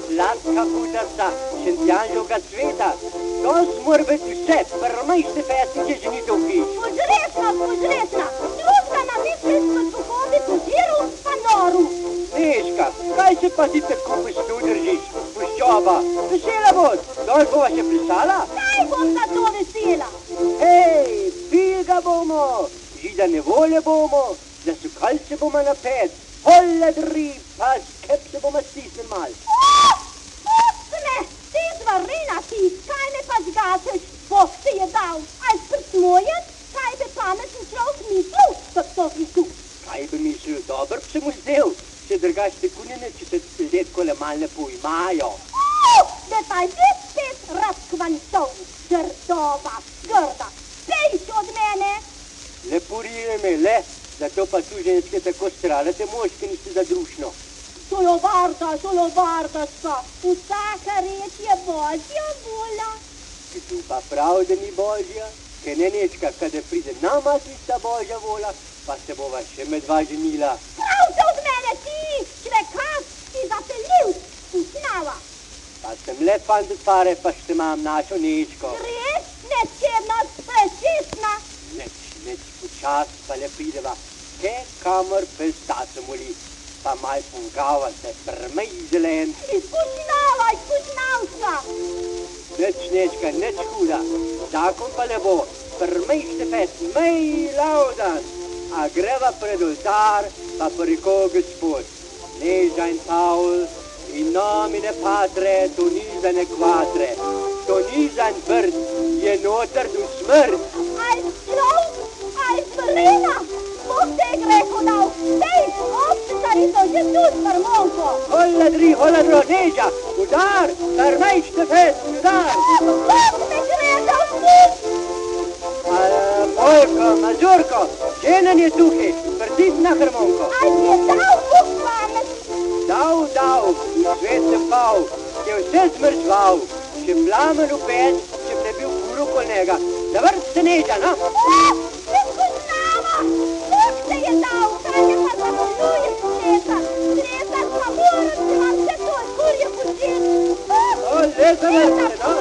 Sladka putarca, šentjanžovega cveta. To mora biti vse, prvejšte festi, ki je ženitev hiš. Požresna, druga na misliško pohodi po ziru, pa noru. Nežka, kaj se pa ti tako tu držiš? Puščoba, vesela bod, dol bova še plesala? Kaj bom za to vesela? Hej, pilga bomo, židane volje bomo, zasukalce bomo napet, holla dri, pa skep se bomo stisnili mal. Pusti, ti zvarina ti, kaj me pa zgasiš? Bog ti je dal, aj sprtmojen, kaj bi pametni človek mislil, tak to si tu. Kaj bi mislil, dober bi se mu zdel, če drugač te kunine, če se letko le mal ne pojmajo. Da pa je spet razkvančov, grdova, grda, pejš od mene. Ne porije me, le, zato pa tu ženske tako stralate, moški niste zadrušno. Šolovarda sta, vsaka reč je božja volja. Ki tu pa prav, da ni božja, ker ne Nečka, kada pride nama tista božja vola, pa se bova še medva ženila. Prav se od mene ti, čvekaz, ti zapeljiv, usnava. Pa sem le fantet pare, pa še imam našo Nečko. Res, nečevnost, prečistna. Neč, počas pa le prideva, ke kamor pestacem moli, pa mal pungava se prmej zelen. Izpušnavska. Neč, Nečka, neč huda, zakon pa le bo, prmej štefet, mej laudan, a greva pred oltar, pa preko gospod. Neža in Pavel, in nomine patre, to niza ne kvatre, to niza in brd, je noter do smrt. Aj človek, aj zvrina, Bog te je greko dal, dej, občetarito, že tu sprmonko. Holla dro, Neža, udar, prmej štefet, udar. Bog me gledal sput. Mojko, Mazurko, ženen je tukaj, prdit na harmonko. Aj ti je dal Bog pamet. Dal, svet se pal, je vse zmrzval, če plamen upet, če bi ne bil kuru kol njega. Zavrt se Neža, no? Izpušnava, Bog te je dal, kaj me pa zavoluje sreta. Sreta, pa moram, če vam se to kurje početi. Le zavrt se, no?